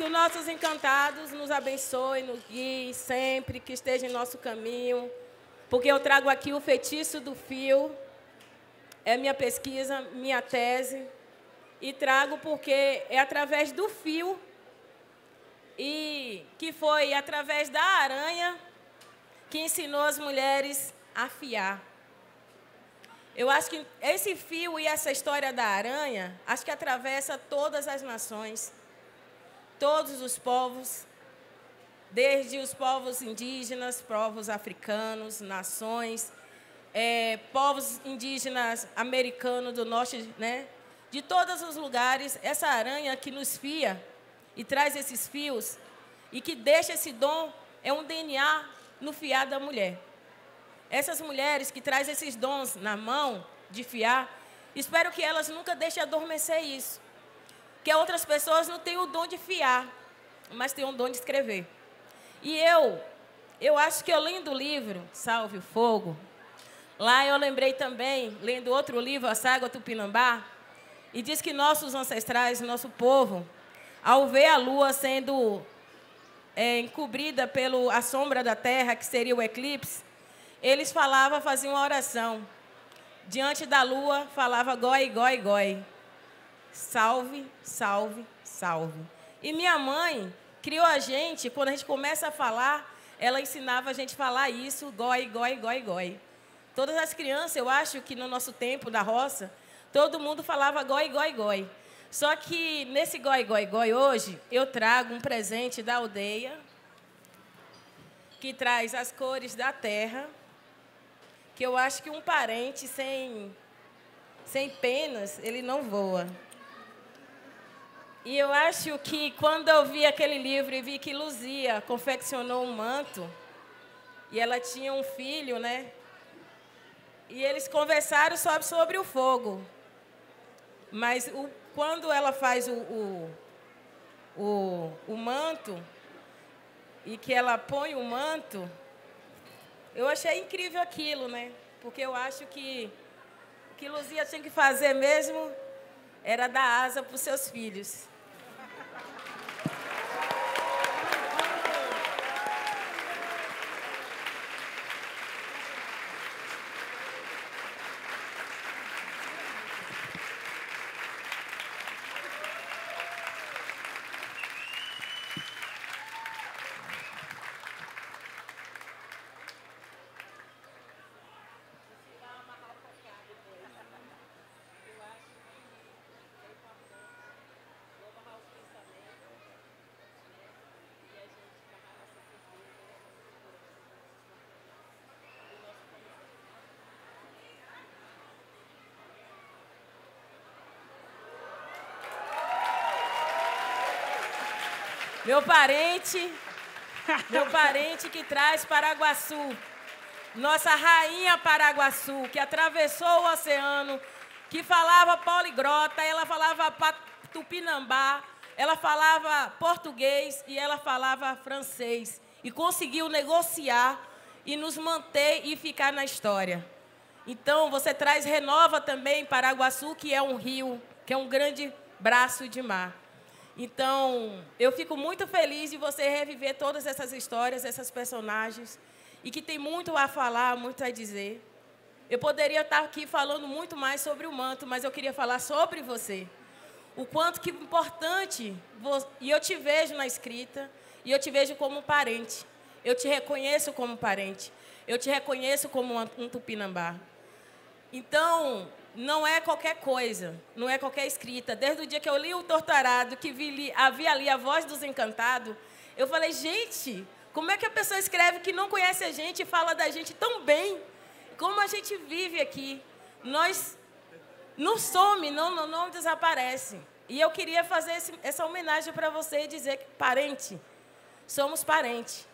os nossos encantados nos abençoem, nos guiem sempre, que esteja em nosso caminho. Porque eu trago aqui o feitiço do fio. É minha pesquisa, minha tese. E trago porque é através do fio e que foi através da aranha que ensinou as mulheres a fiar. Eu acho que esse fio e essa história da aranha, acho que atravessa todas as nações, todos os povos, desde os povos indígenas, povos africanos, nações, povos indígenas americanos do norte, né? De todos os lugares, essa aranha que nos fia e traz esses fios e que deixa esse dom, é um DNA no fiar da mulher. Essas mulheres que trazem esses dons na mão de fiar, espero que elas nunca deixem adormecer isso. Que outras pessoas não têm o dom de fiar, mas têm o dom de escrever. E eu acho que eu lendo o livro, Salve o Fogo, lá eu lembrei também, lendo outro livro, A Saga Tupinambá, e diz que nossos ancestrais, nosso povo, ao ver a lua sendo encobrida pela sombra da terra, que seria o eclipse, eles faziam uma oração. Diante da lua, falava goi, goi, goi. Salve, salve, salve. E minha mãe criou a gente, quando a gente começa a falar, ela ensinava a gente a falar isso, goi, goi, goi, goi. Todas as crianças, eu acho que no nosso tempo da roça, todo mundo falava goi, goi, goi. Só que nesse goi, goi, goi hoje, eu trago um presente da aldeia, que traz as cores da terra, que eu acho que um parente sem penas, ele não voa. E eu acho que quando eu vi aquele livro e vi que Luzia confeccionou um manto, e ela tinha um filho, né? E eles conversaram sobre o fogo. Mas quando ela faz o manto e que ela põe o manto, eu achei incrível aquilo, né? Porque eu acho que o que Luzia tinha que fazer mesmo era dar asa para os seus filhos. Meu parente que traz Paraguaçu, nossa rainha Paraguaçu, que atravessou o oceano, que falava poliglota, ela falava tupinambá, ela falava português e ela falava francês. E conseguiu negociar e nos manter e ficar na história. Então, você renova também Paraguaçu, que é um rio, que é um grande braço de mar. Então, eu fico muito feliz de você reviver todas essas histórias, essas personagens, e que tem muito a falar, muito a dizer. Eu poderia estar aqui falando muito mais sobre o manto, mas eu queria falar sobre você. O quanto que importante, e eu te vejo na escrita, e eu te vejo como parente. Eu te reconheço como parente. Eu te reconheço como um tupinambá. Então, não é qualquer coisa, não é qualquer escrita. Desde o dia que eu li o Torturado, que havia ali a voz dos encantados, eu falei, gente, como é que a pessoa escreve que não conhece a gente e fala da gente tão bem? Como a gente vive aqui. Nós não some, não desaparece. E eu queria fazer essa homenagem para você e dizer que, parente, somos parente.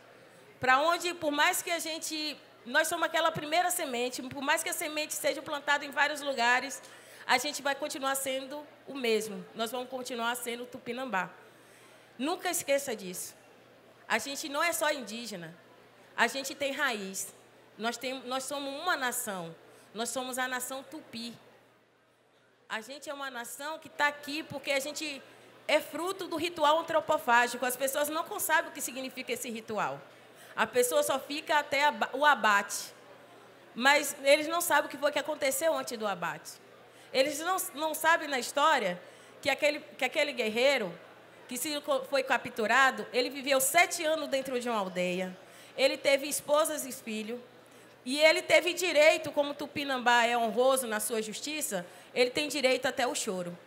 Para onde, por mais que a gente... Nós somos aquela primeira semente, por mais que a semente seja plantada em vários lugares, a gente vai continuar sendo o mesmo. Nós vamos continuar sendo tupinambá. Nunca esqueça disso. A gente não é só indígena, a gente tem raiz. Nós somos uma nação, nós somos a nação tupi. A gente é uma nação que está aqui porque a gente é fruto do ritual antropofágico. As pessoas não sabem o que significa esse ritual. A pessoa só fica até o abate. Mas eles não sabem o que foi que aconteceu antes do abate. Eles não sabem na história que aquele guerreiro que foi capturado, ele viveu 7 anos dentro de uma aldeia. Ele teve esposas e filhos. E ele teve direito, como tupinambá é honroso na sua justiça, ele tem direito até o choro.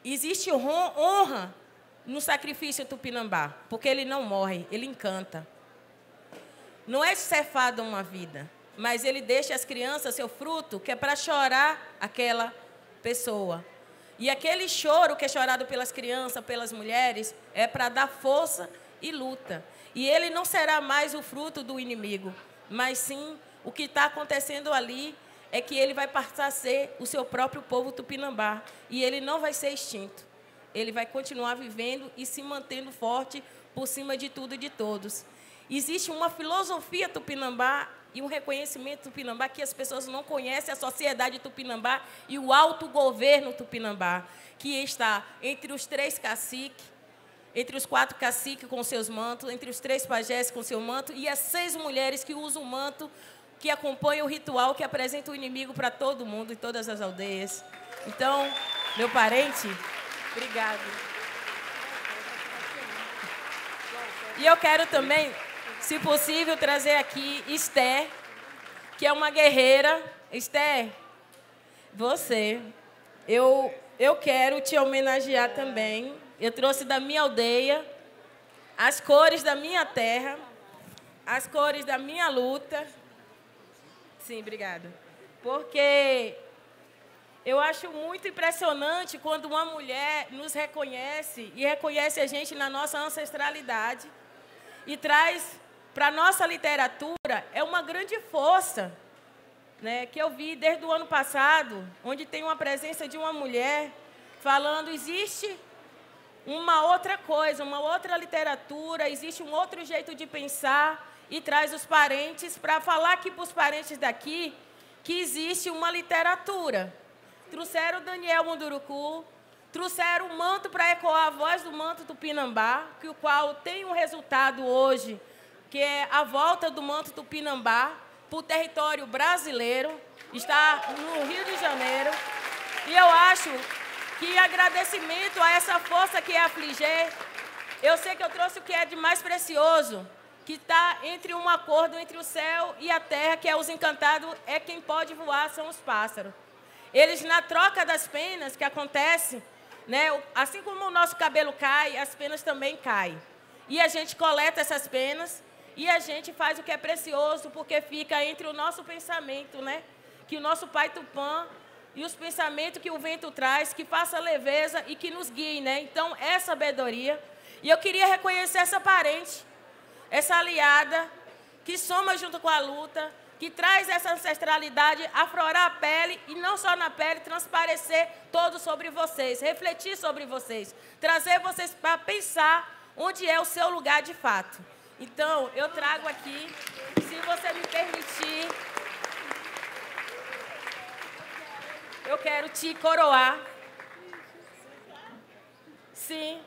Existe honra no sacrifício tupinambá, porque ele não morre, ele encanta. Não é cefado uma vida, mas ele deixa as crianças seu fruto, que é para chorar aquela pessoa. E aquele choro que é chorado pelas crianças, pelas mulheres, é para dar força e luta. E ele não será mais o fruto do inimigo, mas sim o que está acontecendo ali é que ele vai passar a ser o seu próprio povo tupinambá. E ele não vai ser extinto. Ele vai continuar vivendo e se mantendo forte por cima de tudo e de todos. Existe uma filosofia tupinambá e um reconhecimento tupinambá que as pessoas não conhecem, a sociedade tupinambá e o autogoverno tupinambá, que está entre os 3 caciques, entre os 4 caciques com seus mantos, entre os 3 pajés com seu manto e as 6 mulheres que usam o manto, que acompanham o ritual, que apresenta o inimigo para todo mundo, em todas as aldeias. Então, meu parente... Obrigada. E eu quero também, se possível, trazer aqui Esther, que é uma guerreira. Esther, você, eu quero te homenagear também. Eu trouxe da minha aldeia as cores da minha terra, as cores da minha luta. Sim, obrigada. Porque... eu acho muito impressionante quando uma mulher nos reconhece e reconhece a gente na nossa ancestralidade e traz para a nossa literatura, é uma grande força, né, que eu vi desde o ano passado, onde tem uma presença de uma mulher falando, existe uma outra coisa, uma outra literatura, existe um outro jeito de pensar e traz os parentes para falar aqui para os parentes daqui que existe uma literatura. Trouxeram o Daniel Munduruku, trouxeram o manto para ecoar a voz do manto Tupinambá, que o qual tem um resultado hoje, que é a volta do manto Tupinambá para o território brasileiro, está no Rio de Janeiro. E eu acho que agradecimento a essa força que é a Fligê, eu sei que eu trouxe o que é de mais precioso, que está entre um acordo entre o céu e a terra, que é os encantados, é quem pode voar, são os pássaros. Eles, na troca das penas que acontece, né, assim como o nosso cabelo cai, as penas também caem. E a gente coleta essas penas e a gente faz o que é precioso, porque fica entre o nosso pensamento, né, que o nosso Pai Tupã e os pensamentos que o vento traz, que faça leveza e que nos guie, né? Então, é sabedoria. E eu queria reconhecer essa parente, essa aliada, que soma junto com a luta, que traz essa ancestralidade, aflorar a pele, e não só na pele, transparecer todo sobre vocês, refletir sobre vocês, trazer vocês para pensar onde é o seu lugar de fato. Então, eu trago aqui, se você me permitir, eu quero te coroar. Sim.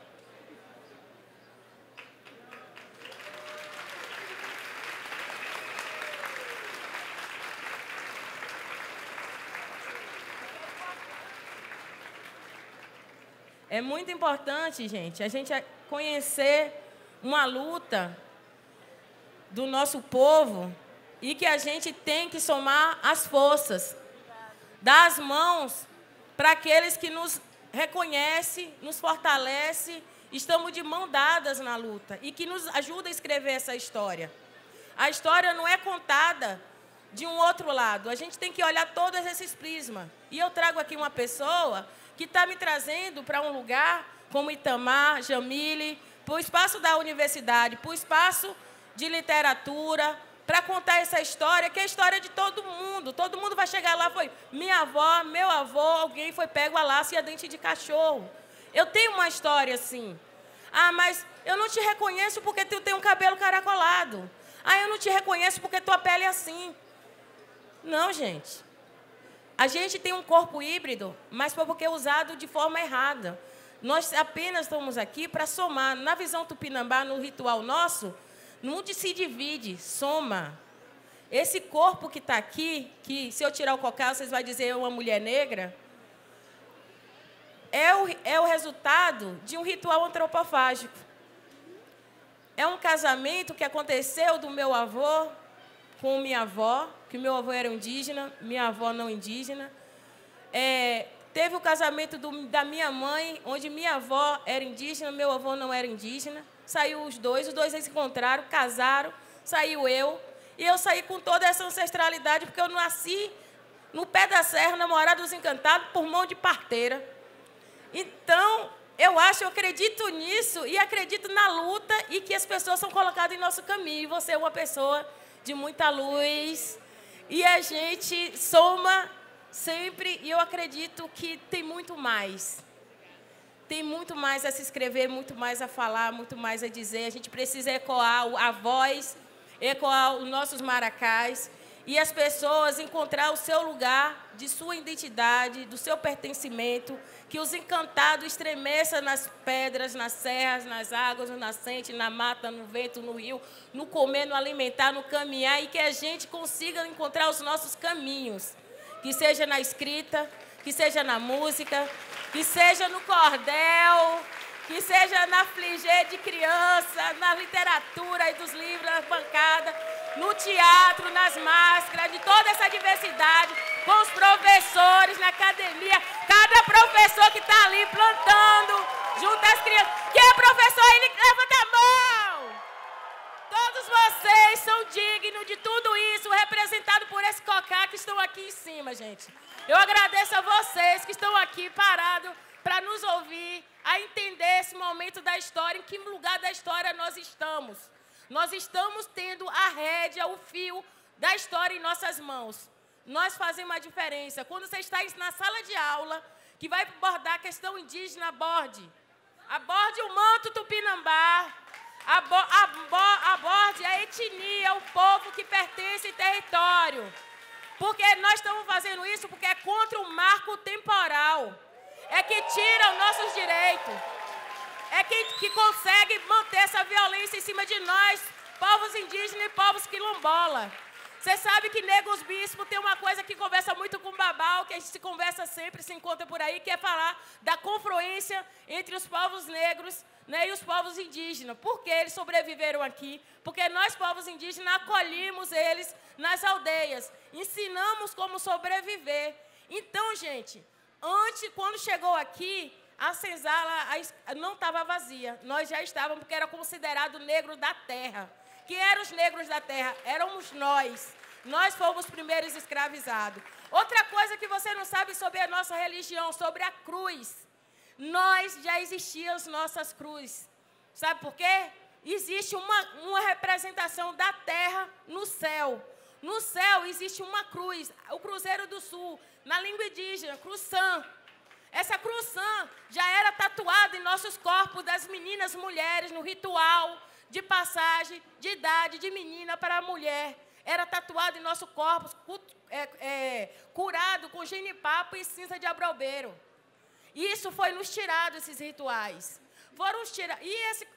É muito importante, gente, a gente conhecer uma luta do nosso povo e que a gente tem que somar as forças, dar as mãos para aqueles que nos reconhecem, nos fortalecem, estamos de mão dadas na luta e que nos ajuda a escrever essa história. A história não é contada de um outro lado, a gente tem que olhar todos esses prismas. E eu trago aqui uma pessoa que está me trazendo para um lugar como Itamar, Jamile, para o espaço da universidade, para o espaço de literatura, para contar essa história, que é a história de todo mundo. Todo mundo vai chegar lá, foi minha avó, meu avô, alguém foi pego a laço e a dente de cachorro. Eu tenho uma história assim. Ah, mas eu não te reconheço porque tu tem um cabelo caracolado. Ah, eu não te reconheço porque tua pele é assim. Não, gente. A gente tem um corpo híbrido, mas foi porque é usado de forma errada. Nós apenas estamos aqui para somar. Na visão Tupinambá, no ritual nosso, não se divide, soma. Esse corpo que está aqui, que se eu tirar o cocal, vocês vão dizer uma mulher negra, é o resultado de um ritual antropofágico. É um casamento que aconteceu do meu avô com minha avó, que meu avô era indígena, minha avó não indígena. Teve o casamento da minha mãe, onde minha avó era indígena, meu avô não era indígena. Saiu os dois se encontraram, casaram, saiu eu. E eu saí com toda essa ancestralidade, porque eu nasci no pé da serra, na Morada dos Encantados, por mão de parteira. Então, eu acredito nisso e acredito na luta e que as pessoas são colocadas em nosso caminho. E você é uma pessoa de muita luz. E a gente soma sempre, e eu acredito que tem muito mais. Tem muito mais a se escrever, muito mais a falar, muito mais a dizer. A gente precisa ecoar a voz, ecoar os nossos maracás e as pessoas encontrar o seu lugar de sua identidade, do seu pertencimento, que os encantados estremeçam nas pedras, nas serras, nas águas, no nascente, na mata, no vento, no rio, no comer, no alimentar, no caminhar, e que a gente consiga encontrar os nossos caminhos, que seja na escrita, que seja na música, que seja no cordel, que seja na Fligê de criança, na literatura e dos livros, na bancada, no teatro, nas máscaras, de toda essa diversidade, com os professores, na academia, cada professor que está ali plantando junto às crianças. Quem é professor aí, levanta a mão! Todos vocês são dignos de tudo isso, representado por esse cocá que estão aqui em cima, gente. Eu agradeço a vocês que estão aqui parados para nos ouvir, a entender esse momento da história, em que lugar da história nós estamos. Nós estamos tendo a rédea, o fio da história em nossas mãos. Nós fazemos a diferença. Quando você está na sala de aula, que vai abordar a questão indígena, aborde. Aborde o manto tupinambá. Aborde a etnia, o povo que pertence ao território. Porque nós estamos fazendo isso porque é contra o marco temporal. É que tira os nossos direitos. É que consegue manter essa violência em cima de nós, povos indígenas e povos quilombola. Você sabe que Negros Bispo tem uma coisa que conversa muito com o Babau, que a gente se conversa sempre, se encontra por aí, que é falar da confluência entre os povos negros, né, e os povos indígenas. Por que eles sobreviveram aqui? Porque nós, povos indígenas, acolhemos eles nas aldeias, ensinamos como sobreviver. Então, gente, quando chegou aqui, a senzala não estava vazia. Nós já estávamos, porque era considerado negro da terra. Quem eram os negros da terra? Éramos nós. Nós fomos os primeiros escravizados. Outra coisa que você não sabe sobre a nossa religião, sobre a cruz. Nós já existíamos nossas cruzes. Sabe por quê? Existe uma representação da terra no céu. No céu existe uma cruz, o Cruzeiro do Sul, na língua indígena, Cruzã. Essa Cruzã já era tatuada em nossos corpos das meninas mulheres no ritual de passagem de idade de menina para mulher. Era tatuado em nosso corpo, curado com genipapo e cinza de abrobeiro. Isso foi nos tirado, esses rituais. Foram tirados.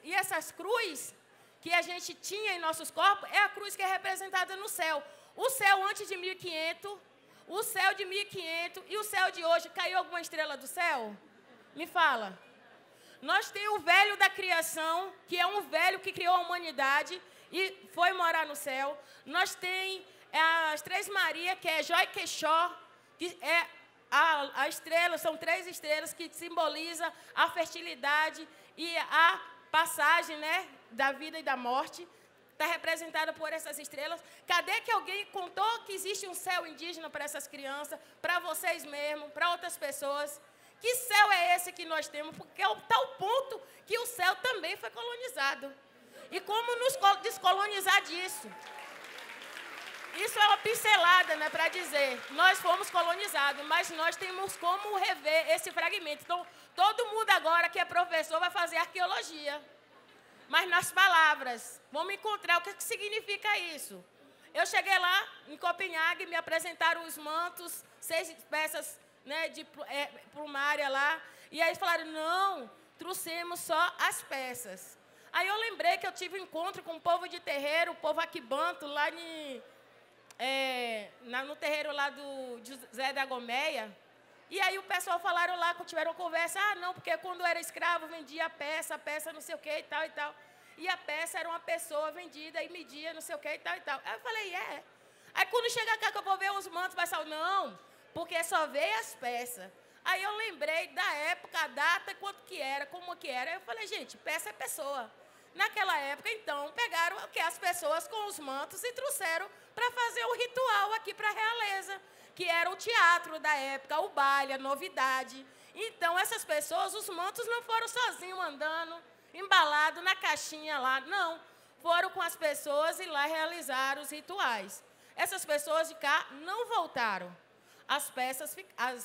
E essas cruzes que a gente tinha em nossos corpos é a cruz que é representada no céu. O céu antes de 1500, o céu de 1500 e o céu de hoje. Caiu alguma estrela do céu? Me fala. Nós temos o velho da criação, que é um velho que criou a humanidade e foi morar no céu. Nós temos as Três Marias, que é Jó e Queixó, que é a estrela, são 3 estrelas que simbolizam a fertilidade e a passagem, né, da vida e da morte. Está representada por essas estrelas. Cadê que alguém contou que existe um céu indígena para essas crianças, para vocês mesmos, para outras pessoas? Que céu é esse que nós temos? Porque é o tal ponto que o céu também foi colonizado. E como nos descolonizar disso? Isso é uma pincelada, né, para dizer, nós fomos colonizados, mas nós temos como rever esse fragmento. Então, todo mundo agora que é professor vai fazer arqueologia. Mas nas palavras, vamos encontrar o que significa isso. Eu cheguei lá em Copenhague, me apresentaram os mantos, 6 peças, né, de plumária lá, e aí eles falaram, não, trouxemos só as peças. Aí eu lembrei que eu tive um encontro com o povo de terreiro, o povo Aquibanto, lá no terreiro lá do José da Gomeia. E aí o pessoal falaram lá, tiveram conversa, não, porque quando eu era escravo, vendia a peça não sei o que e tal e tal. E a peça era uma pessoa vendida e media não sei o que e tal e tal. Aí eu falei, Aí quando chega cá que eu vou ver os mantos, vai falar, não, porque só veio as peças. Aí eu lembrei da época, a data, quanto que era, como que era. Aí eu falei, gente, peça é pessoa. Naquela época, então, pegaram as pessoas com os mantos e trouxeram para fazer o ritual aqui para a realeza, que era o teatro da época, o baile, a novidade. Então, essas pessoas, os mantos não foram sozinhos andando, embalados na caixinha lá, não. Foram com as pessoas e lá realizaram os rituais. Essas pessoas de cá não voltaram. As peças,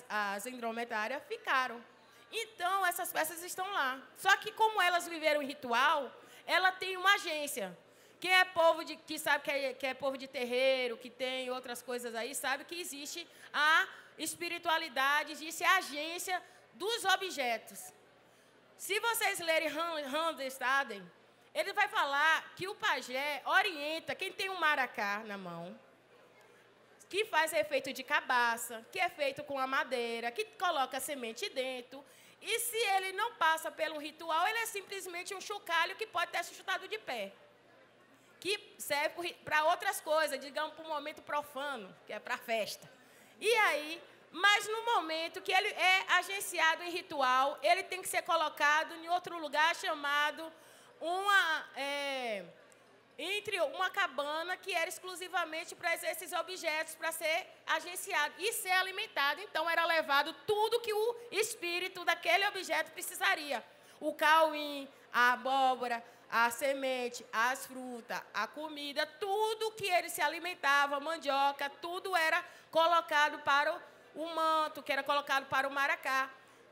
as indromedárias ficaram. Então, essas peças estão lá. Só que, como elas viveram o ritual, ela tem uma agência. Quem é povo que sabe que é povo de terreiro, que tem outras coisas aí, sabe que existe a espiritualidade, existe a agência dos objetos. Se vocês lerem Handestaden, ele vai falar que o pajé orienta quem tem um maracá na mão, que faz efeito de cabaça, que é feito com a madeira, que coloca a semente dentro. E se ele não passa pelo ritual, ele é simplesmente um chocalho que pode ter chutado de pé. Que serve para outras coisas, digamos, para um momento profano, que é para a festa. E aí, mas no momento que ele é agenciado em ritual, ele tem que ser colocado em outro lugar chamado entre uma cabana que era exclusivamente para esses objetos, para ser agenciado e ser alimentado. Então, era levado tudo que o espírito daquele objeto precisaria. O cauim, a abóbora, a semente, as frutas, a comida, tudo que ele se alimentava, mandioca, tudo era colocado para o manto, que era colocado para o maracá.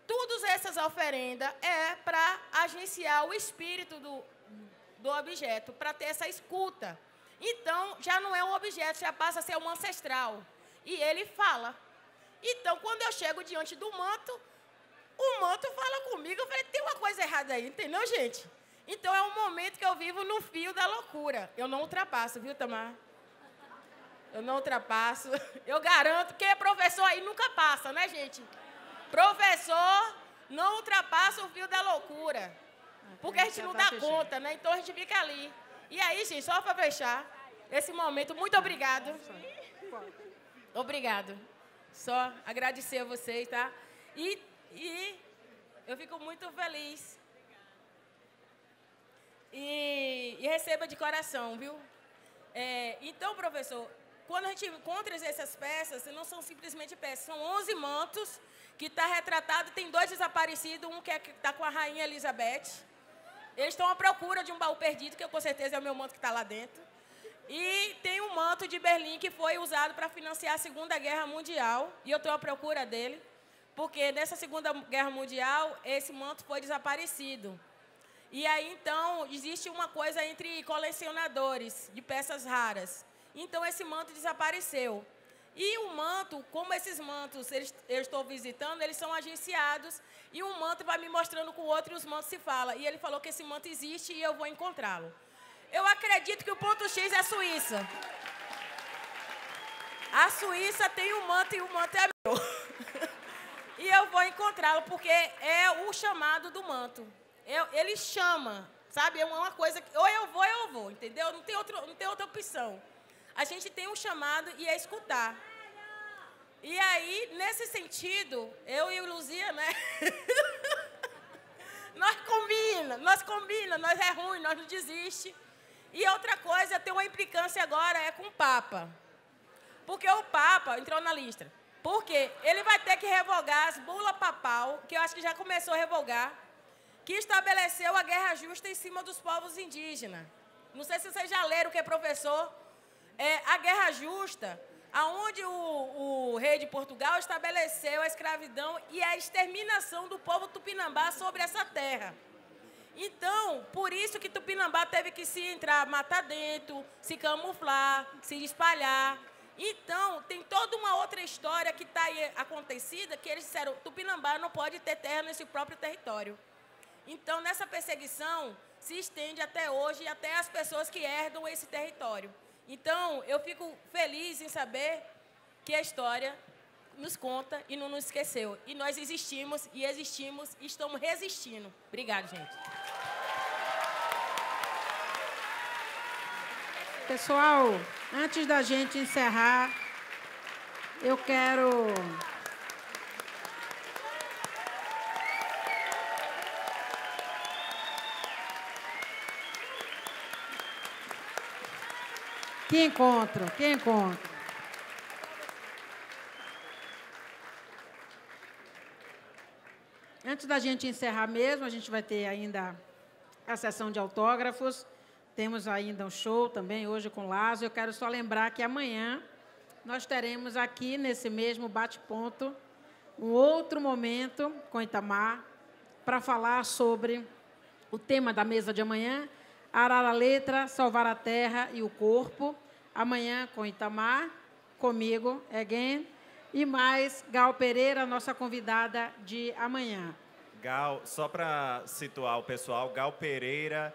todas essas oferendas é para agenciar o espírito do objeto, para ter essa escuta. Então, já não é um objeto, já passa a ser um ancestral. E ele fala. Então, quando eu chego diante do manto, o manto fala comigo. Eu falei, tem uma coisa errada aí, entendeu, gente? Então, é um momento que eu vivo no fio da loucura. Eu não ultrapasso, viu, Tamar? Eu não ultrapasso. Eu garanto que professor aí nunca passa, né, gente? Professor não ultrapassa o fio da loucura. Porque a gente não dá conta, né? Então, a gente fica ali. E aí, gente, só para fechar esse momento, muito obrigado. Obrigado. Só agradecer a vocês, tá? E eu fico muito feliz. E receba de coração, viu? Então, professor, quando a gente encontra essas peças, não são simplesmente peças, são 11 mantos que está retratado, tem 2 desaparecidos, um que está com a Rainha Elizabeth. Eles estão à procura de um baú perdido, que com certeza é o meu manto que está lá dentro. E tem um manto de Berlim que foi usado para financiar a Segunda Guerra Mundial, e eu estou à procura dele, porque nessa Segunda Guerra Mundial, esse manto foi desaparecido. E aí, então, existe uma coisa entre colecionadores de peças raras. Então, esse manto desapareceu. E o manto, como esses mantos eu estou visitando, eles são agenciados, e um manto vai me mostrando com o outro e os mantos se falam. E ele falou que esse manto existe e eu vou encontrá-lo. Eu acredito que o ponto X é a Suíça. A Suíça tem um manto e o manto é meu. E eu vou encontrá-lo, porque é o chamado do manto. Ele chama, sabe? É uma coisa que ou eu vou, entendeu? Não tem outra opção. A gente tem um chamado e é escutar. E aí, nesse sentido, eu e o Luzia, né? nós combina, nós é ruim, nós não desiste. E outra coisa, tem uma implicância agora, é com o Papa. Porque o Papa entrou na lista. Porque ele vai ter que revogar as bulas papal, que eu acho que já começou a revogar, que estabeleceu a guerra justa em cima dos povos indígenas. Não sei se vocês já leram o que é professor. A guerra justa, aonde o rei de Portugal estabeleceu a escravidão e a exterminação do povo tupinambá sobre essa terra. Então, por isso que Tupinambá teve que se entrar, matar dentro, se camuflar, se espalhar. Então, tem toda uma outra história que está aí acontecida, que eles disseram, Tupinambá não pode ter terra nesse próprio território. Então, nessa perseguição, se estende até hoje e até as pessoas que herdam esse território. Então, eu fico feliz em saber que a história nos conta e não nos esqueceu. E nós existimos e estamos resistindo. Obrigada, gente. Pessoal, antes da gente encerrar, eu quero... Que encontro. Antes da gente encerrar mesmo, a gente vai ter ainda a sessão de autógrafos. Temos ainda um show também hoje com o Lázaro. Eu quero só lembrar que amanhã nós teremos aqui, nesse mesmo bate-ponto, um outro momento com Itamar para falar sobre o tema da mesa de amanhã, arar a letra, salvar a terra e o corpo. Amanhã com Itamar, comigo, again, e mais Gal Pereira, nossa convidada de amanhã. Gal, só para situar o pessoal, Gal Pereira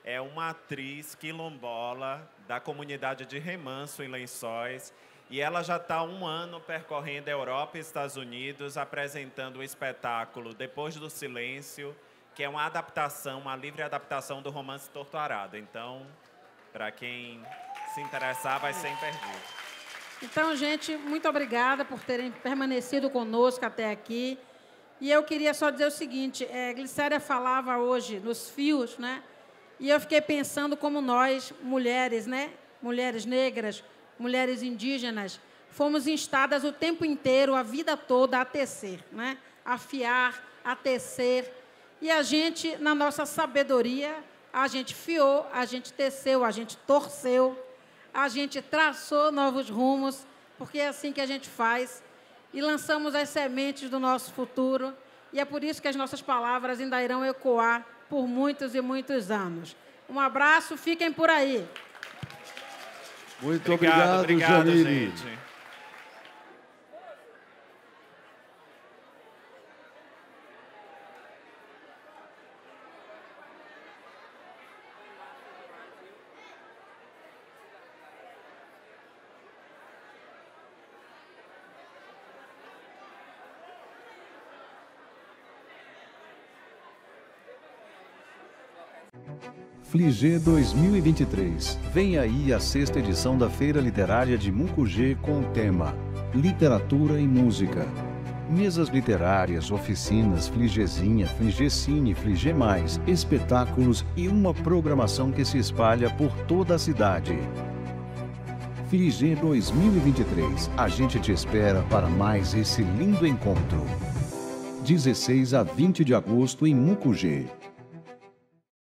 é uma atriz quilombola da comunidade de Remanso, em Lençóis, e ela já está há 1 ano percorrendo a Europa e Estados Unidos, apresentando o espetáculo Depois do Silêncio, que é uma adaptação, uma livre adaptação do romance Torto Arado. Então, para quem se interessar, vai ser imperdível. Então, gente, muito obrigada por terem permanecido conosco até aqui. E eu queria só dizer o seguinte, Glicéria falava hoje nos fios, né? E eu fiquei pensando como nós, mulheres, né? Mulheres negras, mulheres indígenas, fomos instadas o tempo inteiro, a vida toda, a tecer, né? A fiar, a tecer. E a gente, na nossa sabedoria, a gente fiou, a gente teceu, a gente torceu, a gente traçou novos rumos, porque é assim que a gente faz, e lançamos as sementes do nosso futuro. e é por isso que as nossas palavras ainda irão ecoar por muitos e muitos anos. Um abraço, fiquem por aí. Muito obrigado, Jamile. Gente. Fligê 2023. Vem aí a 6ª edição da Feira Literária de Mucugê com o tema Literatura e Música. Mesas literárias, oficinas, Fligêzinha, Fligêcine, Fligê Mais, espetáculos e uma programação que se espalha por toda a cidade. Fligê 2023. A gente te espera para mais esse lindo encontro. 16 a 20 de agosto em Mucugê.